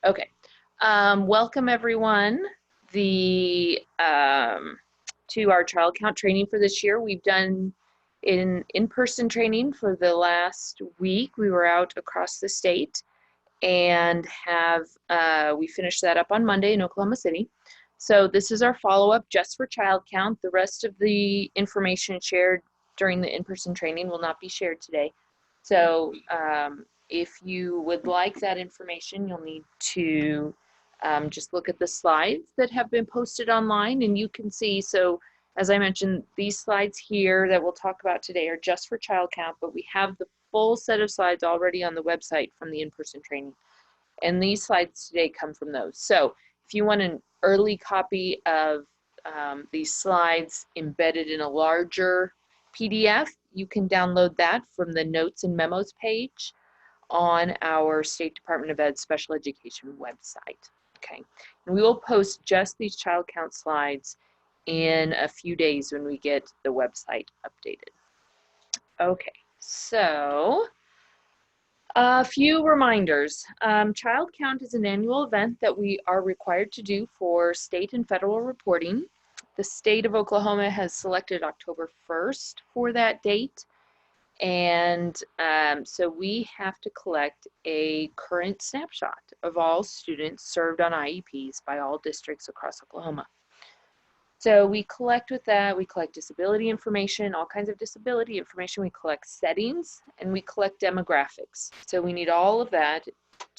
Okay. Welcome everyone to our child count training for this year. We've done in-person training for the last week. We were out across the state and we finished that up on Monday in Oklahoma City. So this is our follow-up just for child count. The rest of the information shared during the in-person training will not be shared today. So if you would like that information, you'll need to just look at the slides that have been posted online, and you can see. So as I mentioned, these slides here that we'll talk about today are just for child count, but we have the full set of slides already on the website from the in-person training. And these slides today come from those. So if you want an early copy of these slides embedded in a larger PDF, you can download that from the Notes and Memos page on our State Department of Ed Special Education website. Okay, and we will post just these child count slides in a few days when we get the website updated. Okay, so a few reminders. Child count is an annual event that we are required to do for state and federal reporting. The state of Oklahoma has selected October 1st for that date. And so we have to collect a current snapshot of all students served on IEPs by all districts across Oklahoma. So we collect with that, we collect disability information, all kinds of disability information, we collect settings, and we collect demographics. So we need all of that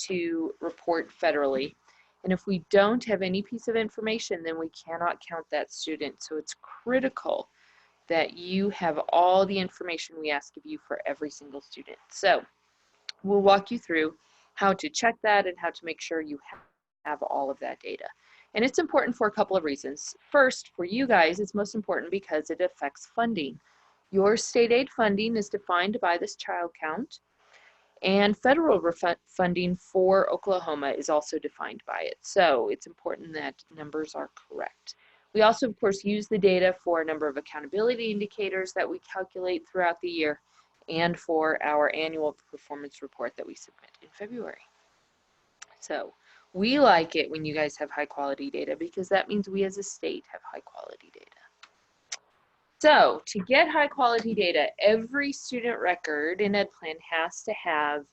to report federally. And if we don't have any piece of information, then we cannot count that student. So it's critical that you have all the information we ask of you for every single student. So we'll walk you through how to check that and how to make sure you have all of that data. And it's important for a couple of reasons. First, for you guys, it's most important because it affects funding. Your state aid funding is defined by this child count, and federal funding for Oklahoma is also defined by it. So it's important that numbers are correct. We also, of course, use the data for a number of accountability indicators that we calculate throughout the year and for our annual performance report that we submit in February. So we like it when you guys have high quality data because that means we as a state have high quality data. So to get high quality data, every student record in EdPlan has to have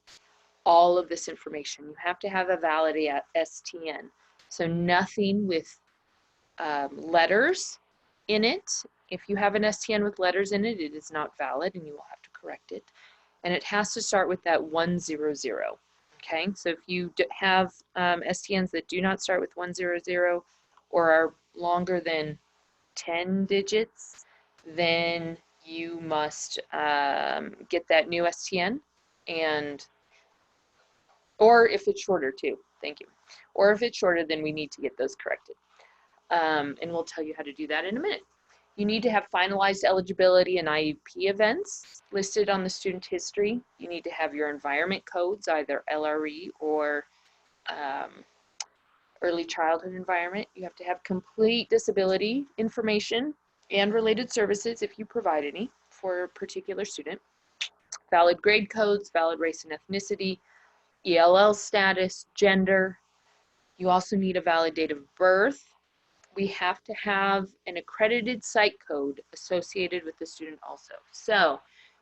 all of this information. You have to have a valid STN. So nothing with letters in it. If you have an STN with letters in it, it is not valid and you will have to correct it. And it has to start with that 100. Okay, so if you have STNs that do not start with 100 or are longer than 10 digits, then you must get that new STN, or if it's shorter too, thank you. Or if it's shorter, then we need to get those corrected. And we'll tell you how to do that in a minute. You need to have finalized eligibility and IEP events listed on the student history. You need to have your environment codes, either LRE or early childhood environment. You have to have complete disability information and related services if you provide any for a particular student. Valid grade codes, valid race and ethnicity, ELL status, gender. You also need a valid date of birth. We have to have an accredited site code associated with the student also. So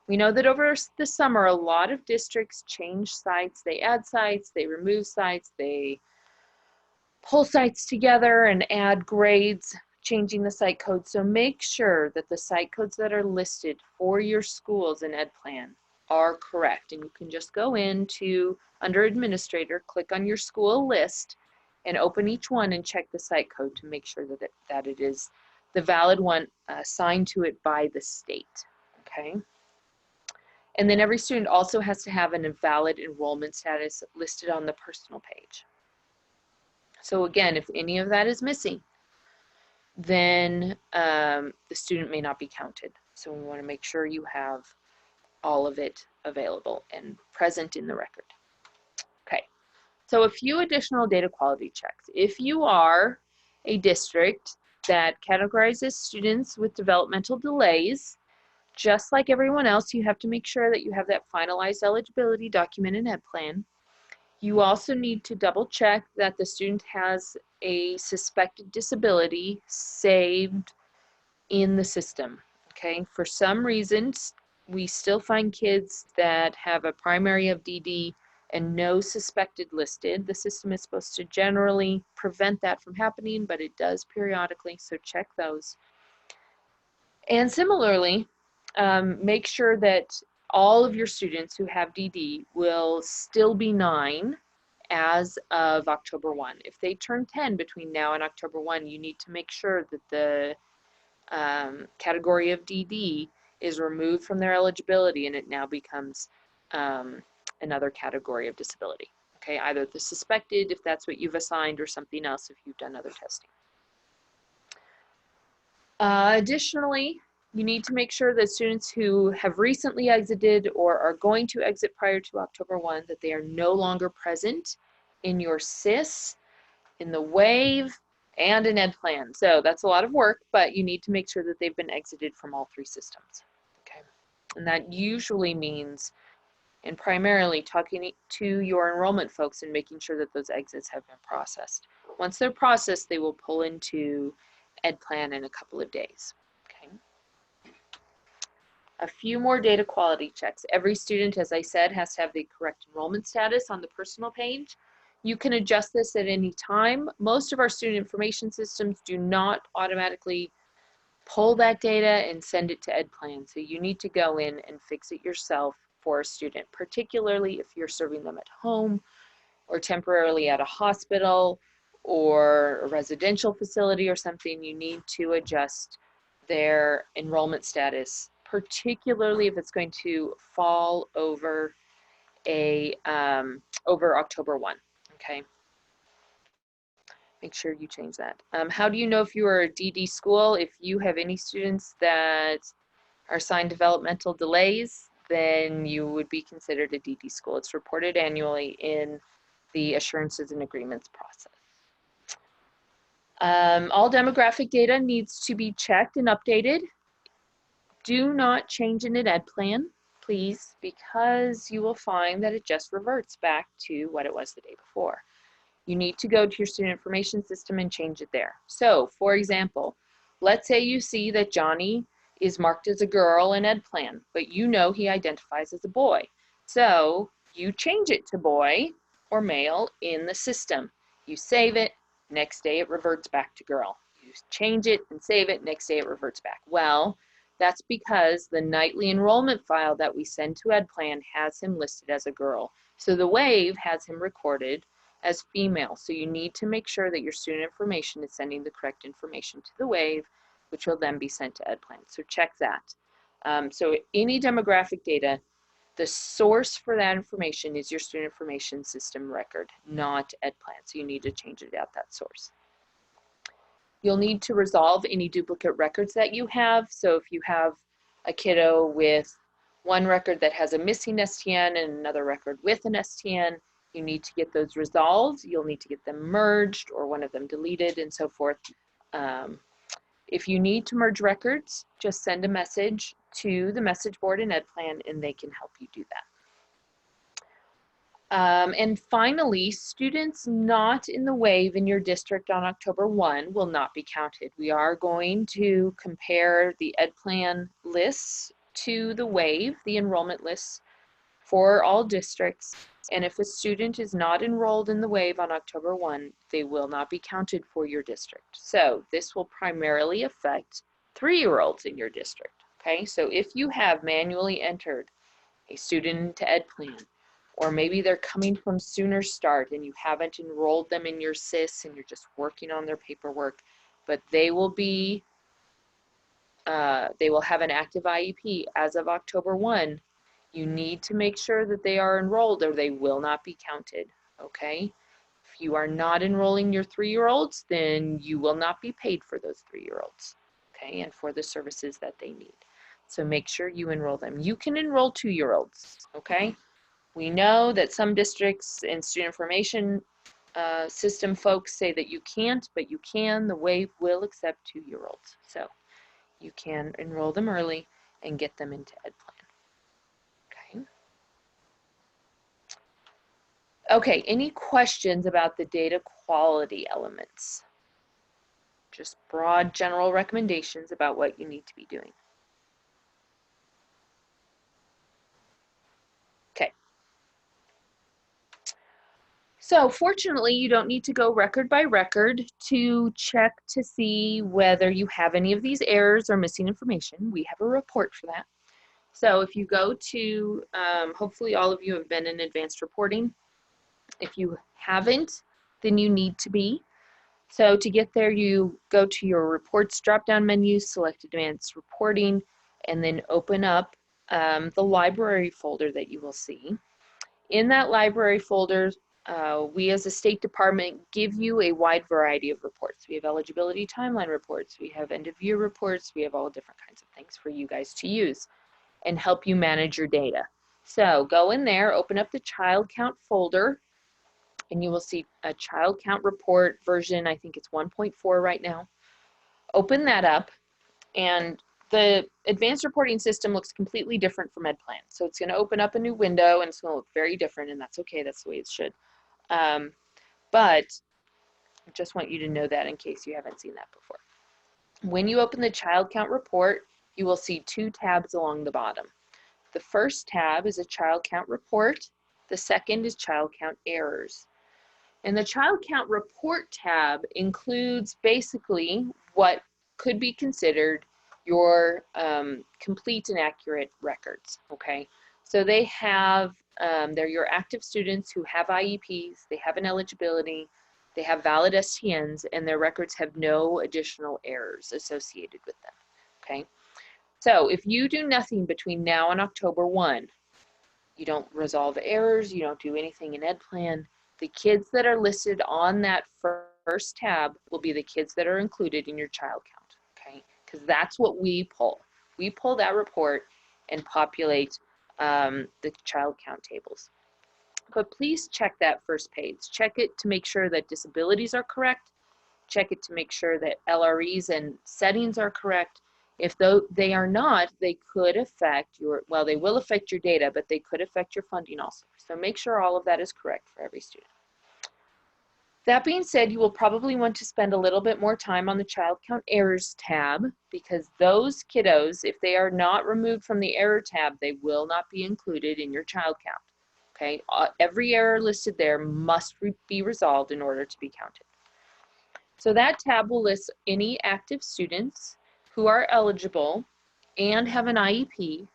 we know that over the summer, a lot of districts change sites. They add sites, they remove sites, they pull sites together and add grades, changing the site code. So make sure that the site codes that are listed for your schools in EdPlan are correct. And you can just go into, under Administrator, click on your school list, and open each one and check the site code to make sure that it is the valid one assigned to it by the state, okay? And then every student also has to have an valid enrollment status listed on the personal page. So again, if any of that is missing, then the student may not be counted. So we want to make sure you have all of it available and present in the record. Okay. So a few additional data quality checks. If you are a district that categorizes students with developmental delays, just like everyone else, you have to make sure that you have that finalized eligibility document in EdPlan. You also need to double check that the student has a suspected disability saved in the system, okay? For some reasons, we still find kids that have a primary of DD and no suspected listed. The system is supposed to generally prevent that from happening, but it does periodically, so check those. And similarly, make sure that all of your students who have DD will still be 9 as of October 1. If they turn 10 between now and October 1, you need to make sure that the category of DD is removed from their eligibility and it now becomes another category of disability. Okay, either the suspected, if that's what you've assigned, or something else if you've done other testing. Additionally, you need to make sure that students who have recently exited or are going to exit prior to October 1, that they are no longer present in your SIS, in the WAVE, and in Ed Plan. So that's a lot of work, but you need to make sure that they've been exited from all 3 systems. Okay, and that usually means, and primarily, talking to your enrollment folks and making sure that those exits have been processed. Once they're processed, they will pull into Ed Plan in a couple of days. Okay. A few more data quality checks. Every student, as I said, has to have the correct enrollment status on the personal page. You can adjust this at any time. Most of our student information systems do not automatically pull that data and send it to Ed Plan. So you need to go in and fix it yourself for a student, particularly if you're serving them at home or temporarily at a hospital or a residential facility or something. You need to adjust their enrollment status, particularly if it's going to fall over over October 1. Okay. Make sure you change that. How do you know if you are a DD school? If you have any students that are assigned developmental delays, then you would be considered a DD school. It's reported annually in the assurances and agreements process. All demographic data needs to be checked and updated. Do not change in an Ed Plan, please, because you will find that it just reverts back to what it was the day before. You need to go to your student information system and change it there. So, for example, let's say you see that Johnny is marked as a girl in Ed Plan, but you know he identifies as a boy. So you change it to boy or male in the system. You save it, next day it reverts back to girl. You change it and save it, next day it reverts back. Well, that's because the nightly enrollment file that we send to Ed Plan has him listed as a girl. So the WAVE has him recorded as female. So you need to make sure that your student information is sending the correct information to the WAVE, which will then be sent to Ed Plan. So check that. So any demographic data, the source for that information is your student information system record, not Ed Plan. So you need to change it at that source. You'll need to resolve any duplicate records that you have. So if you have a kiddo with one record that has a missing STN and another record with an STN, you need to get those resolved. You'll need to get them merged or one of them deleted and so forth. If you need to merge records, just send a message to the message board in Ed Plan and they can help you do that. And finally, students not in the WAVE in your district on October 1 will not be counted. We are going to compare the Ed Plan lists to the WAVE, the enrollment lists for all districts. And if a student is not enrolled in the WAVE on October 1, they will not be counted for your district. So this will primarily affect 3-year-olds in your district. Okay, so if you have manually entered a student into Ed Plan, or maybe they're coming from Sooner Start and you haven't enrolled them in your SIS and you're just working on their paperwork, but they will have an active IEP as of October 1. You need to make sure that they are enrolled or they will not be counted, okay? If you are not enrolling your 3-year-olds, then you will not be paid for those 3-year-olds, okay, and for the services that they need. So make sure you enroll them. You can enroll 2-year-olds, okay? We know that some districts and student information system folks say that you can't, but you can. The WAVE will accept 2-year-olds. So you can enroll them early and get them into Ed Plan. Okay. Okay, any questions about the data quality elements? Just broad general recommendations about what you need to be doing. Okay. So fortunately, you don't need to go record by record to check to see whether you have any of these errors or missing information. We have a report for that. So if you go to, hopefully all of you have been in advanced reporting. If you haven't, then you need to be. So to get there, you go to your reports drop-down menu, select advanced reporting, and then open up the library folder that you will see. In that library folder, we as a State Department give you a wide variety of reports. We have eligibility timeline reports, we have end of year reports, we have all different kinds of things for you guys to use and help you manage your data. So go in there, open up the child count folder, and you will see a child count report version, I think it's 1.4 right now. Open that up, and the advanced reporting system looks completely different from EdPlan. So it's going to open up a new window and it's going to look very different, and that's okay, that's the way it should. But I just want you to know that in case you haven't seen that before. When you open the child count report, you will see two tabs along the bottom. The first tab is a child count report. The second is child count errors. And the child count report tab includes basically what could be considered your complete and accurate records, okay? So they have, they're your active students who have IEPs, they have an eligibility, they have valid STNs, and their records have no additional errors associated with them, okay? So if you do nothing between now and October 1, you don't resolve errors, you don't do anything in EdPlan, the kids that are listed on that first tab will be the kids that are included in your child count, okay? Because that's what we pull. We pull that report and populate the child count tables. But please check that first page. Check it to make sure that disabilities are correct. Check it to make sure that LREs and settings are correct. If they are not, they could affect your, well, they will affect your data, but they could affect your funding also. So make sure all of that is correct for every student. That being said, you will probably want to spend a little bit more time on the child count errors tab, because those kiddos, if they are not removed from the error tab, they will not be included in your child count. Okay, every error listed there must be resolved in order to be counted. So that tab will list any active students who are eligible and have an IEP,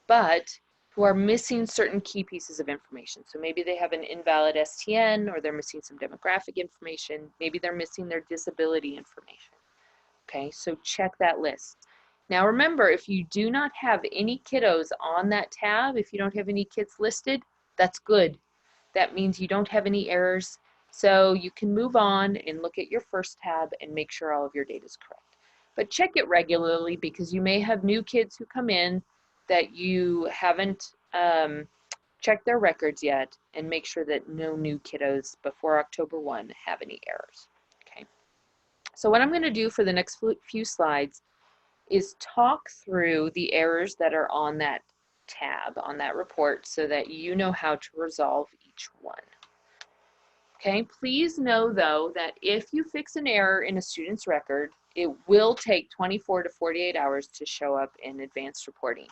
but who are missing certain key pieces of information. So maybe they have an invalid STN, or they're missing some demographic information. Maybe they're missing their disability information. Okay, so check that list. Now remember, if you do not have any kiddos on that tab, if you don't have any kids listed, that's good. That means you don't have any errors. So you can move on and look at your first tab and make sure all of your data is correct. But check it regularly, because you may have new kids who come in that you haven't checked their records yet, and make sure that no new kiddos before October 1 have any errors. Okay. So what I'm going to do for the next few slides is talk through the errors that are on that tab, on that report, so that you know how to resolve each one. Okay, please know though that if you fix an error in a student's record, it will take 24 to 48 hours to show up in advanced reporting.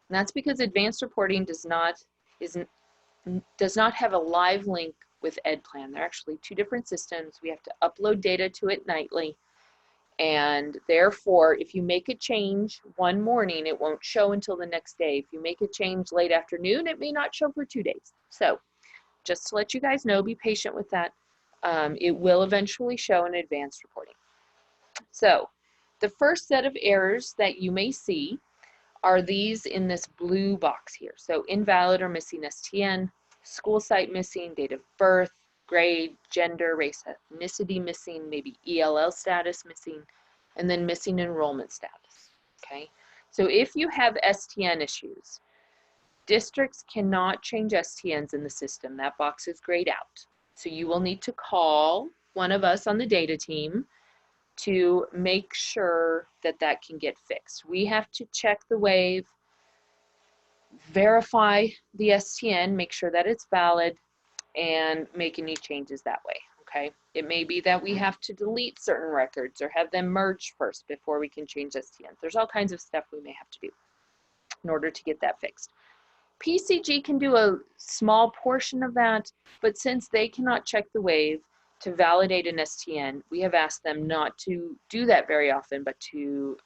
And that's because advanced reporting does not have a live link with EdPlan. They're actually two different systems. We have to upload data to it nightly. And therefore, if you make a change one morning, it won't show until the next day. If you make a change late afternoon, it may not show for 2 days. So just to let you guys know, be patient with that. It will eventually show in advanced reporting. So the first set of errors that you may see are these in this blue box here. So invalid or missing STN, school site missing, date of birth, grade, gender, race, ethnicity missing, maybe ELL status missing, and then missing enrollment status, okay? So if you have STN issues, districts cannot change STNs in the system. That box is grayed out. So you will need to call one of us on the data team to make sure that that can get fixed. We have to check the waive, verify the STN, make sure that it's valid, and make any changes that way, okay? It may be that we have to delete certain records or have them merged first before we can change STNs. There's all kinds of stuff we may have to do in order to get that fixed. PCG can do a small portion of that, but since they cannot check the wave to validate an STN, we have asked them not to do that very often, but to,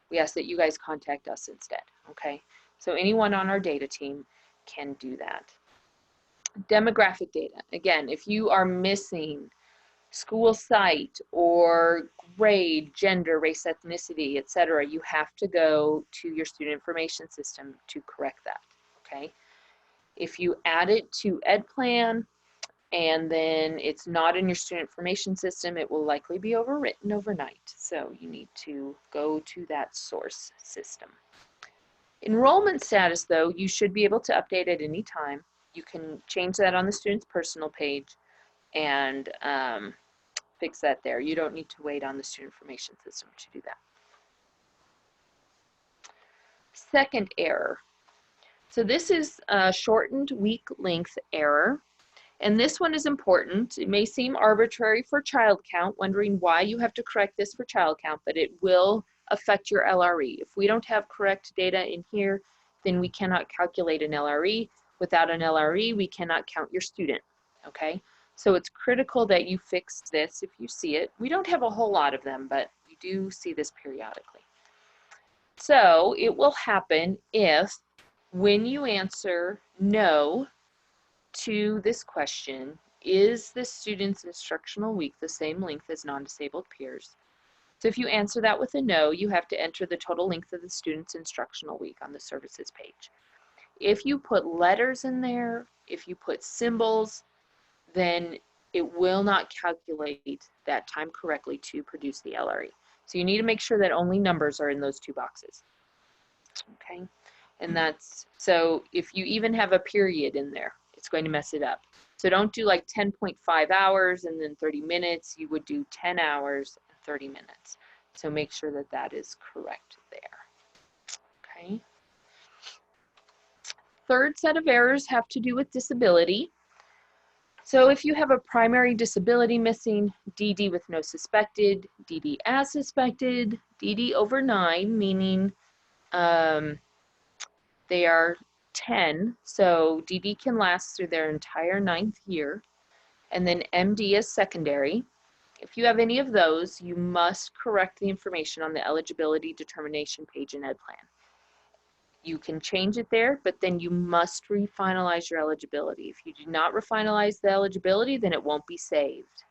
we ask that you guys contact us instead, okay? So anyone on our data team can do that. Demographic data. Again, if you are missing school site or grade, gender, race, ethnicity, etc., you have to go to your student information system to correct that, okay? If you add it to EdPlan and then it's not in your student information system, it will likely be overwritten overnight. So you need to go to that source system. Enrollment status, though, you should be able to update at any time. You can change that on the student's personal page and fix that there. You don't need to wait on the student information system to do that. Second error. So this is a shortened week length error. And this one is important. It may seem arbitrary for child count, wondering why you have to correct this for child count, but it will affect your LRE. If we don't have correct data in here, then we cannot calculate an LRE. Without an LRE, we cannot count your student, okay? So it's critical that you fix this if you see it. We don't have a whole lot of them, but we do see this periodically. So it will happen if, when you answer no to this question, is the student's instructional week the same length as non-disabled peers? So if you answer that with a no, you have to enter the total length of the student's instructional week on the services page. If you put letters in there, if you put symbols, then it will not calculate that time correctly to produce the LRE. So you need to make sure that only numbers are in those two boxes, okay? And that's, so if you even have a period in there, it's going to mess it up. So don't do like 10.5 hours and then 30 minutes. You would do 10 hours and 30 minutes. So make sure that that is correct there, okay? Third set of errors have to do with disability. So if you have a primary disability missing, DD with no suspected, DD as suspected, DD over 9, meaning they are 10, so DD can last through their entire 9th year, and then MD is secondary. If you have any of those, you must correct the information on the eligibility determination page in EdPlan. You can change it there, but then you must refinalize your eligibility. If you do not refinalize the eligibility, then it won't be saved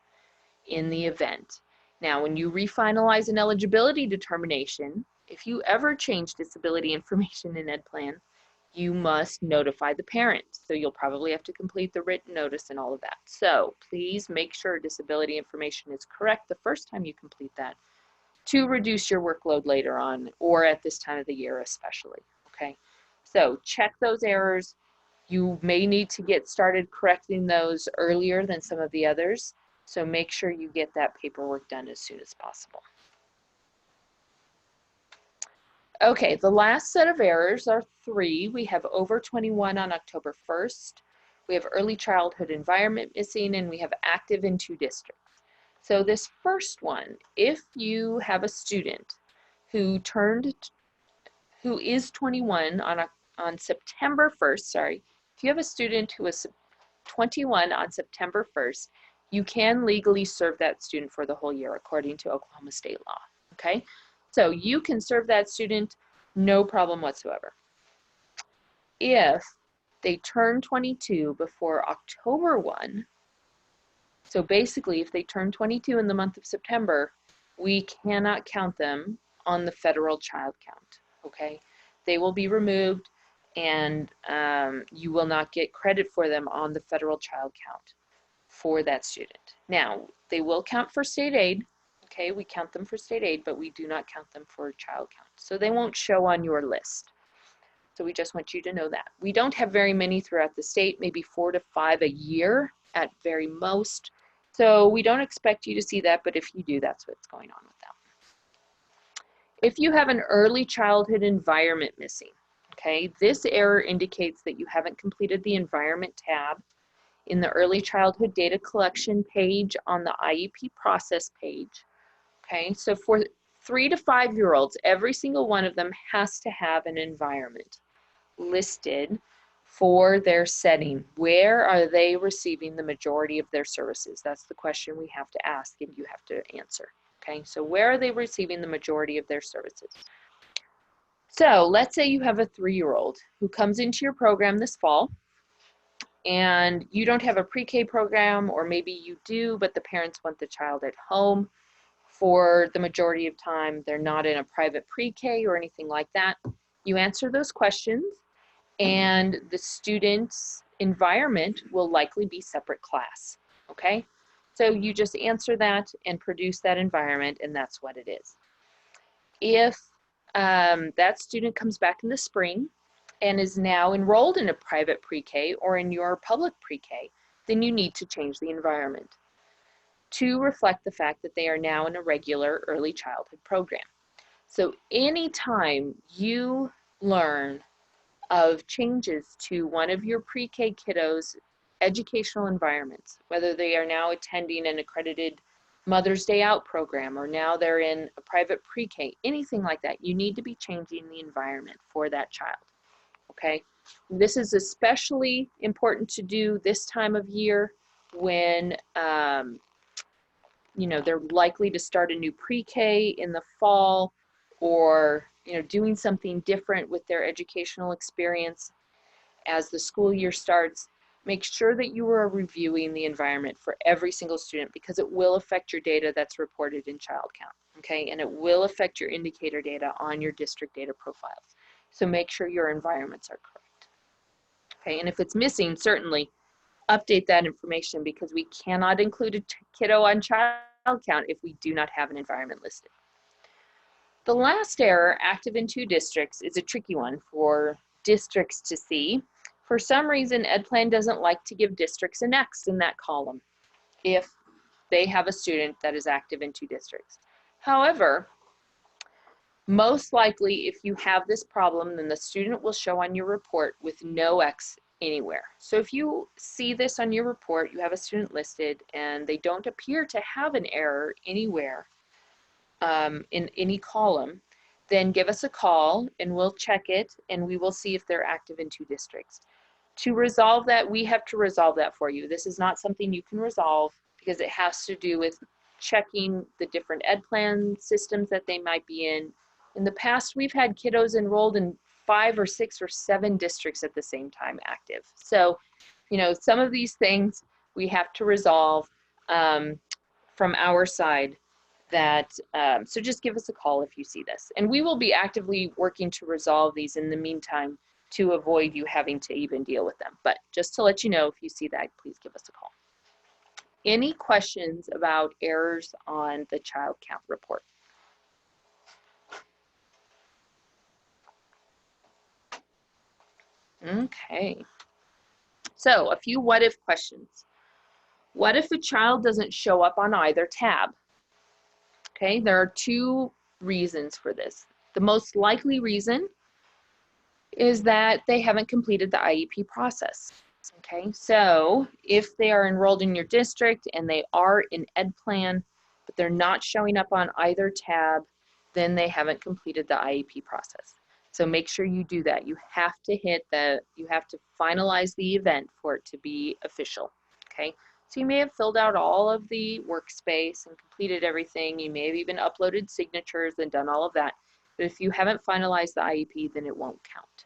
in the event. Now, when you refinalize an eligibility determination, if you ever change disability information in EdPlan, you must notify the parent. So you'll probably have to complete the written notice and all of that. So please make sure disability information is correct the first time you complete that to reduce your workload later on or at this time of the year especially, okay? So check those errors. You may need to get started correcting those earlier than some of the others. So make sure you get that paperwork done as soon as possible. Okay, the last set of errors are 3. We have over 21 on October 1st. We have early childhood environment missing, and we have active in 2 districts. So this first one, if you have a student who is 21 on September 1st, sorry, if you have a student who is 21 on September 1st, you can legally serve that student for the whole year according to Oklahoma state law, okay? So you can serve that student, no problem whatsoever. If they turn 22 before October 1, so basically if they turn 22 in the month of September, we cannot count them on the federal child count, okay? They will be removed and you will not get credit for them on the federal child count for that student. Now, they will count for state aid. Okay, we count them for state aid, but we do not count them for child count. So they won't show on your list. So we just want you to know that. We don't have very many throughout the state, maybe 4 to 5 a year at very most. So we don't expect you to see that, but if you do, that's what's going on with them. If you have an early childhood environment missing, okay, this error indicates that you haven't completed the environment tab in the early childhood data collection page on the IEP process page. Okay, so for 3 to 5 year olds, every single one of them has to have an environment listed for their setting. Where are they receiving the majority of their services? That's the question we have to ask and you have to answer. Okay, so where are they receiving the majority of their services? So let's say you have a 3-year-old who comes into your program this fall and you don't have a pre-K program, or maybe you do, but the parents want the child at home for the majority of time. They're not in a private pre-K or anything like that. You answer those questions and the student's environment will likely be separate class, okay? So you just answer that and produce that environment, and that's what it is. If that student comes back in the spring and is now enrolled in a private pre-K or in your public pre-K, then you need to change the environment to reflect the fact that they are now in a regular early childhood program. So anytime you learn of changes to one of your pre-K kiddos' educational environments, whether they are now attending an accredited Mother's Day Out program or now they're in a private pre-K, anything like that, you need to be changing the environment for that child, okay? This is especially important to do this time of year when you know, they're likely to start a new pre-K in the fall, or you know, doing something different with their educational experience as the school year starts. Make sure that you are reviewing the environment for every single student, because it will affect your data that's reported in child count, okay? And it will affect your indicator data on your district data profiles. So make sure your environments are correct, okay? And if it's missing, certainly update that information, because we cannot include a kiddo on child count if we do not have an environment listed. The last error, active in 2 districts, is a tricky one for districts to see. For some reason, EdPlan doesn't like to give districts an X in that column if they have a student that is active in 2 districts. However, most likely if you have this problem, then the student will show on your report with no X anywhere. So if you see this on your report, you have a student listed and they don't appear to have an error anywhere in any column, then give us a call and we'll check it and we will see if they're active in 2 districts. To resolve that, we have to resolve that for you. This is not something you can resolve because it has to do with checking the different EdPlan systems that they might be in. In the past, we've had kiddos enrolled in 5 or 6 or 7 districts at the same time active. So, you know, some of these things we have to resolve from our side. That so just give us a call if you see this, and we will be actively working to resolve these in the meantime to avoid you having to even deal with them. But just to let you know, if you see that, please give us a call. Any questions about errors on the child count report? Okay, so a few what if questions. What if a child doesn't show up on either tab? Okay, there are 2 reasons for this. The most likely reason is that they haven't completed the IEP process. Okay, so if they are enrolled in your district and they are in EdPlan, but they're not showing up on either tab, then they haven't completed the IEP process. So make sure you do that. You have to you have to finalize the event for it to be official, okay? So you may have filled out all of the workspace and completed everything. You may have even uploaded signatures and done all of that. But if you haven't finalized the IEP, then it won't count.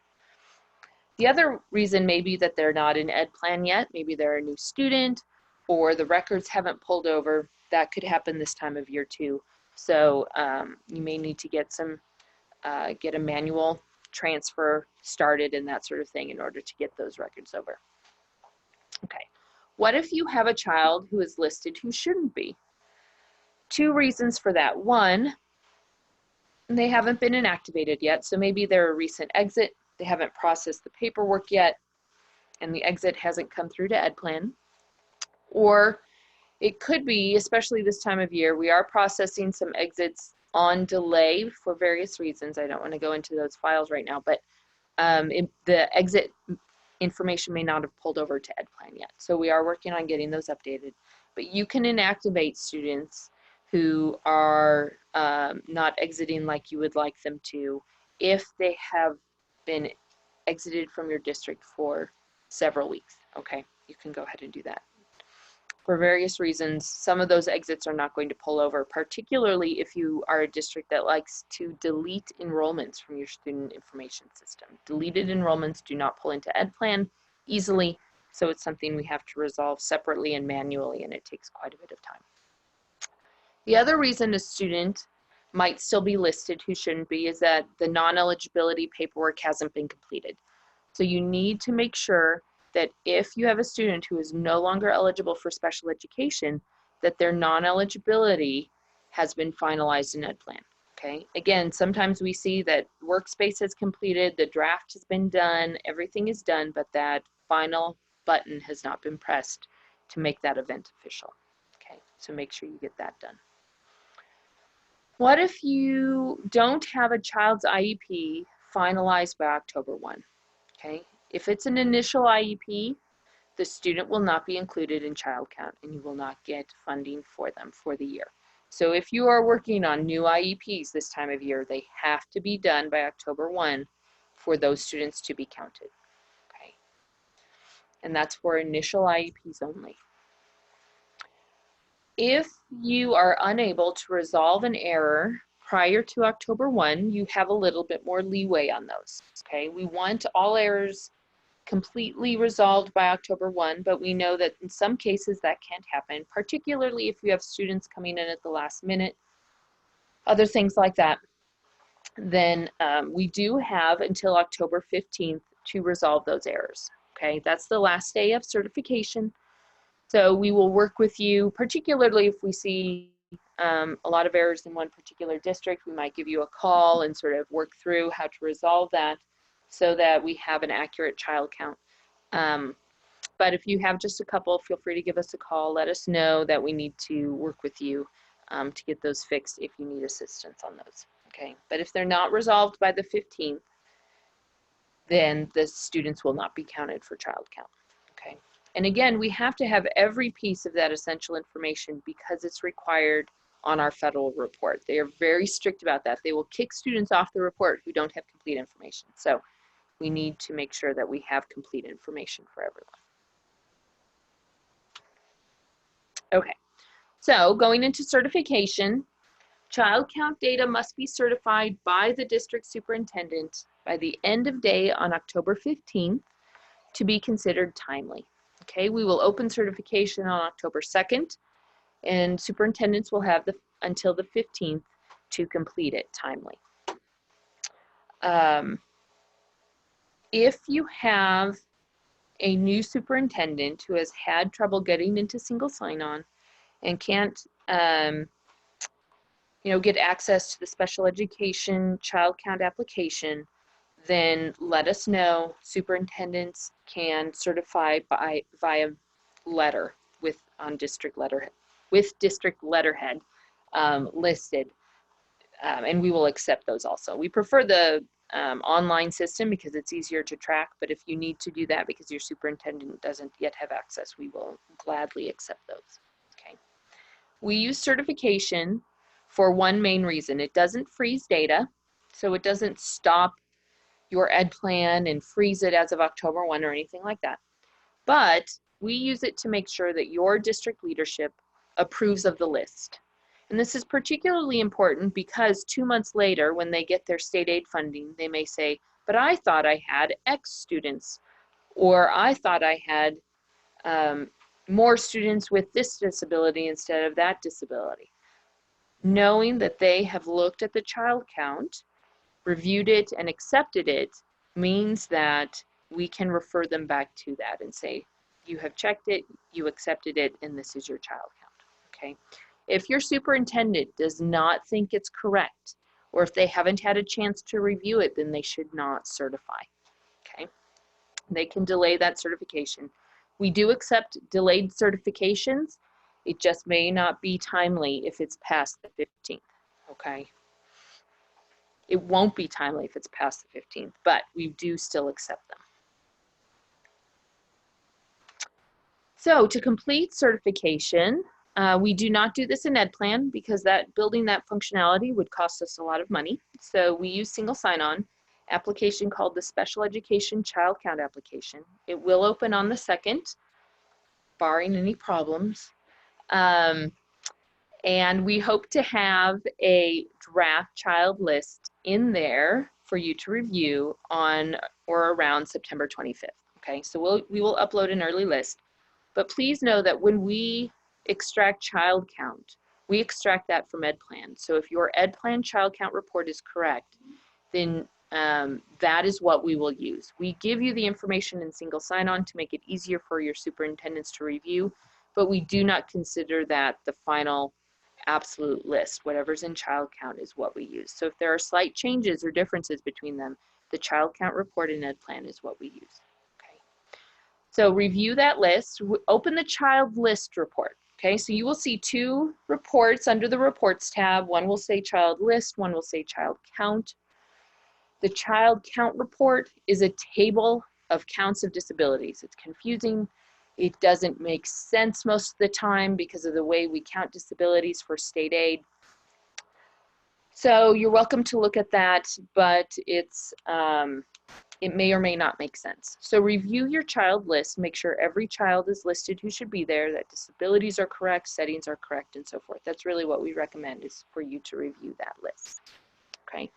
The other reason may be that they're not in EdPlan yet. Maybe they're a new student or the records haven't pulled over. That could happen this time of year too. So you may need to get a manual transfer started and that sort of thing in order to get those records over. Okay, what if you have a child who is listed who shouldn't be? 2 reasons for that. One, they haven't been inactivated yet, so maybe they're a recent exit. They haven't processed the paperwork yet, and the exit hasn't come through to EdPlan. Or it could be, especially this time of year, we are processing some exits on delay for various reasons. I don't want to go into those files right now, but the exit information may not have pulled over to EdPlan yet. So we are working on getting those updated. But you can inactivate students who are not exiting like you would like them to if they have been exited from your district for several weeks. Okay, you can go ahead and do that. For various reasons, some of those exits are not going to pull over, particularly if you are a district that likes to delete enrollments from your student information system. Deleted enrollments do not pull into EdPlan easily, so it's something we have to resolve separately and manually, and it takes quite a bit of time. The other reason a student might still be listed who shouldn't be is that the non-eligibility paperwork hasn't been completed. So you need to make sure that if you have a student who is no longer eligible for special education, that their non-eligibility has been finalized in EdPlan. Okay, again, sometimes we see that workspace is completed, the draft has been done, everything is done, but that final button has not been pressed to make that event official. Okay, so make sure you get that done. What if you don't have a child's IEP finalized by October 1? Okay, if it's an initial IEP, the student will not be included in child count and you will not get funding for them for the year. So if you are working on new IEPs this time of year, they have to be done by October 1 for those students to be counted. Okay, and that's for initial IEPs only. If you are unable to resolve an error prior to October 1, you have a little bit more leeway on those. Okay, we want all errors completely resolved by October 1, but we know that in some cases that can't happen, particularly if you have students coming in at the last minute, other things like that. Then we do have until October 15th to resolve those errors. Okay, that's the last day of certification. So we will work with you, particularly if we see a lot of errors in one particular district. We might give you a call and sort of work through how to resolve that so that we have an accurate child count. But if you have just a couple, feel free to give us a call. Let us know that we need to work with you to get those fixed if you need assistance on those. Okay, but if they're not resolved by the 15th, then the students will not be counted for child count. Okay, and again, we have to have every piece of that essential information because it's required on our federal report. They are very strict about that. They will kick students off the report who don't have complete information. So we need to make sure that we have complete information for everyone. Okay, so going into certification, child count data must be certified by the district superintendent by the end of day on October 15th to be considered timely. Okay, we will open certification on October 2nd, and superintendents will have until the 15th to complete it timely. If you have a new superintendent who has had trouble getting into single sign-on and can't get access to the special education child count application, then let us know. Superintendents can certify via letter on district letterhead, with district letterhead listed, and we will accept those also. We prefer the online system because it's easier to track, but if you need to do that because your superintendent doesn't yet have access, we will gladly accept those. Okay. We use certification for one main reason. It doesn't freeze data, so it doesn't stop your ed plan and freeze it as of October 1 or anything like that. But we use it to make sure that your district leadership approves of the list. And this is particularly important because 2 months later, when they get their state aid funding, they may say, but I thought I had X students, or I thought I had more students with this disability instead of that disability. Knowing that they have looked at the child count, reviewed it, and accepted it means that we can refer them back to that and say, you have checked it, you accepted it, and this is your child count. Okay. If your superintendent does not think it's correct, or if they haven't had a chance to review it, then they should not certify. Okay. They can delay that certification. We do accept delayed certifications. It just may not be timely if it's past the 15th. Okay. It won't be timely if it's past the 15th, but we do still accept them. So to complete certification, we do not do this in EdPlan because building that functionality would cost us a lot of money. So we use single sign-on application called the Special Education Child Count application. It will open on the 2nd, barring any problems. And we hope to have a draft child list in there for you to review on or around September 25th. Okay, so we will upload an early list. But please know that when we extract child count, we extract that from EdPlan. So if your EdPlan child count report is correct, then that is what we will use. We give you the information in single sign-on to make it easier for your superintendents to review, but we do not consider that the final absolute list. Whatever's in child count is what we use. So if there are slight changes or differences between them, the child count report in EdPlan is what we use. Okay. So review that list, open the child list report. Okay, so you will see 2 reports under the reports tab. One will say child list, one will say child count. The child count report is a table of counts of disabilities. It's confusing. It doesn't make sense most of the time because of the way we count disabilities for state aid. So you're welcome to look at that, but it may or may not make sense. So review your child list, make sure every child is listed who should be there, that disabilities are correct, settings are correct, and so forth. That's really what we recommend, is for you to review that list. Okay,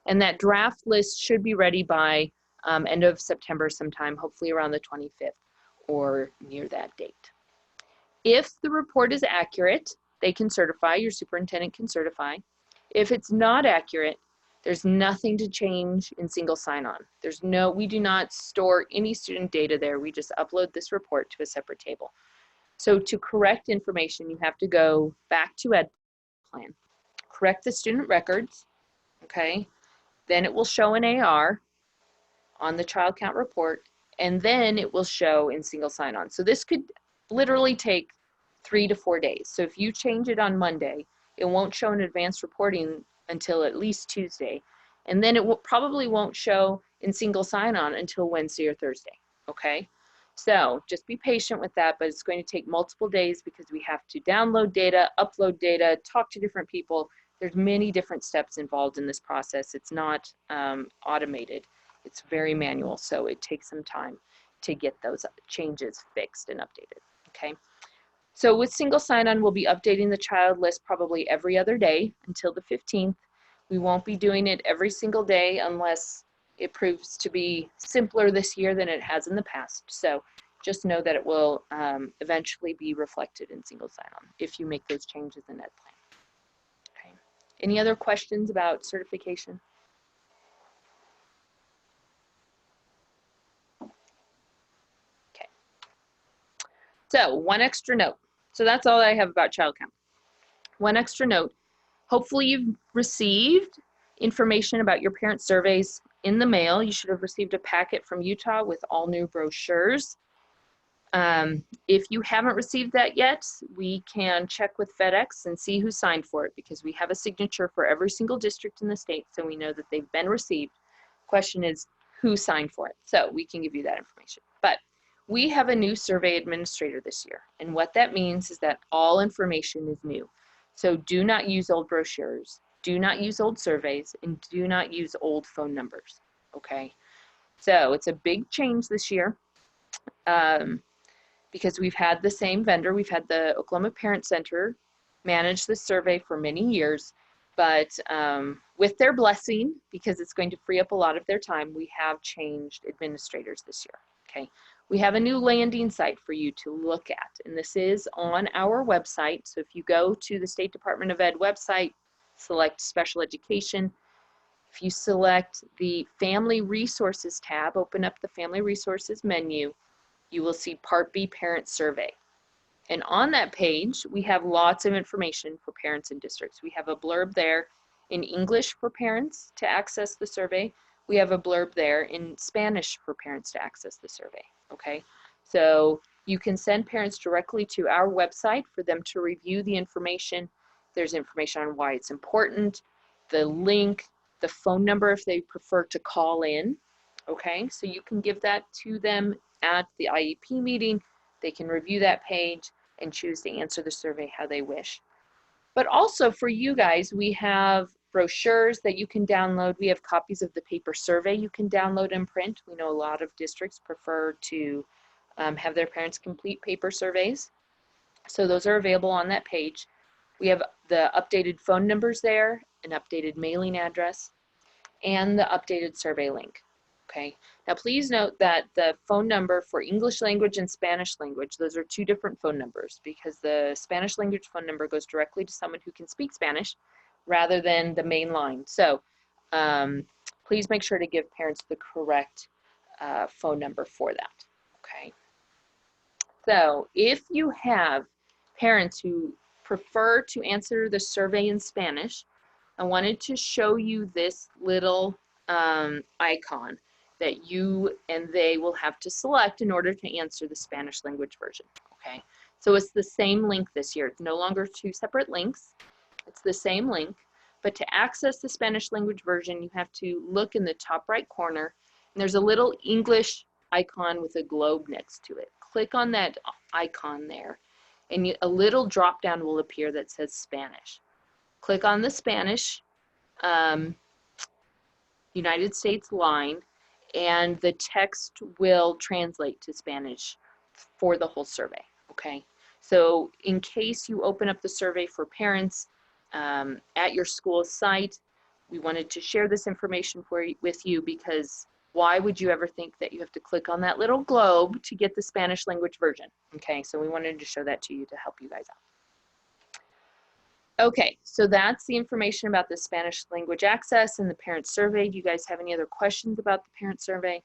and that draft list should be ready by end of September sometime, hopefully around the 25th or near that date. If the report is accurate, they can certify, your superintendent can certify. If it's not accurate, there's nothing to change in single sign-on. We do not store any student data there. We just upload this report to a separate table. So to correct information, you have to go back to EdPlan, correct the student records, okay? Then it will show an AR on the child count report, and then it will show in single sign-on. So this could literally take 3 to 4 days. So if you change it on Monday, it won't show in advanced reporting until at least Tuesday. And then it probably won't show in single sign-on until Wednesday or Thursday, okay? So just be patient with that, but it's going to take multiple days because we have to download data, upload data, talk to different people. There's many different steps involved in this process. It's not automated. It's very manual, so it takes some time to get those changes fixed and updated, okay? So with single sign-on, we'll be updating the child list probably every other day until the 15th. We won't be doing it every single day unless it proves to be simpler this year than it has in the past. So just know that it will eventually be reflected in single sign-on if you make those changes in EdPlan. Okay. Any other questions about certification? Okay. So one extra note. So that's all I have about child count. One extra note. Hopefully you've received information about your parent surveys in the mail. You should have received a packet from Utah with all new brochures. If you haven't received that yet, we can check with FedEx and see who signed for it, because we have a signature for every single district in the state, so we know that they've been received. Question is, who signed for it? So we can give you that information. But we have a new survey administrator this year, and what that means is that all information is new. So do not use old brochures, do not use old surveys, and do not use old phone numbers, okay? So it's a big change this year because we've had the same vendor. We've had the Oklahoma Parent Center manage this survey for many years, but with their blessing, because it's going to free up a lot of their time, we have changed administrators this year, okay? We have a new landing site for you to look at, and this is on our website. So if you go to the State Department of Ed website, select Special Education. If you select the Family Resources tab, open up the Family Resources menu, you will see Part B Parent Survey. And on that page, we have lots of information for parents and districts. We have a blurb there in English for parents to access the survey. We have a blurb there in Spanish for parents to access the survey, okay? So you can send parents directly to our website for them to review the information. There's information on why it's important, the link, the phone number if they prefer to call in, okay? So you can give that to them at the IEP meeting. They can review that page and choose to answer the survey how they wish. But also for you guys, we have brochures that you can download. We have copies of the paper survey you can download and print. We know a lot of districts prefer to have their parents complete paper surveys. So those are available on that page. We have the updated phone numbers there, an updated mailing address, and the updated survey link. Okay, now please note that the phone number for English language and Spanish language, those are two different phone numbers, because the Spanish language phone number goes directly to someone who can speak Spanish rather than the main line. So please make sure to give parents the correct phone number for that. Okay, so if you have parents who prefer to answer the survey in Spanish, I wanted to show you this little icon that you and they will have to select in order to answer the Spanish language version, okay? So it's the same link this year. It's no longer two separate links. It's the same link, but to access the Spanish language version, you have to look in the top right corner, and there's a little English icon with a globe next to it. Click on that icon there, and a little drop down will appear that says Spanish. Click on the Spanish United States line, and the text will translate to Spanish for the whole survey, okay? So in case you open up the survey for parents at your school site, we wanted to share this information with you, because why would you ever think that you have to click on that little globe to get the Spanish language version? Okay, so we wanted to show that to you to help you guys out. Okay, so that's the information about the Spanish language access and the parent survey. Do you guys have any other questions about the parent survey?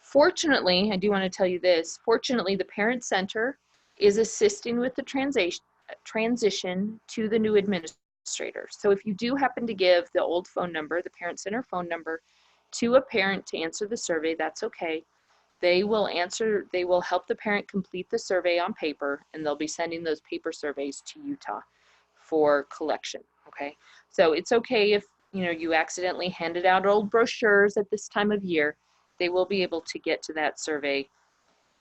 Fortunately, I do want to tell you this, fortunately the Parent Center is assisting with the transition to the new administrator. So if you do happen to give the old phone number, the Parent Center phone number, to a parent to answer the survey, that's okay. They will help the parent complete the survey on paper, and they'll be sending those paper surveys to Utah for collection, okay? So it's okay if you accidentally handed out old brochures at this time of year. They will be able to get to that survey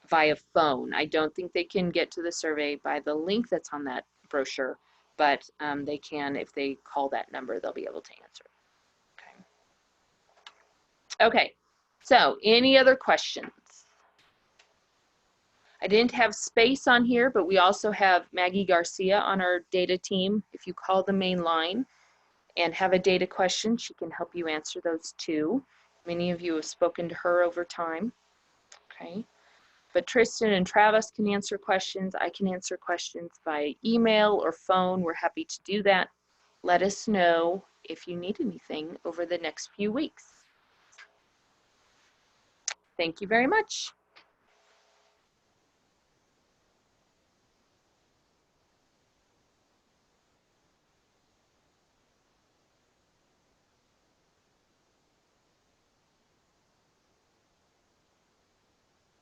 via phone. I don't think they can get to the survey by the link that's on that brochure, but they can, if they call that number, they'll be able to answer it. Okay. Okay, so any other questions? I didn't have space on here, but we also have Maggie Garcia on our data team. If you call the main line and have a data question, she can help you answer those too. Many of you have spoken to her over time. Okay, but Tristan and Travis can answer questions. I can answer questions by email or phone. We're happy to do that. Let us know if you need anything over the next few weeks. Thank you very much.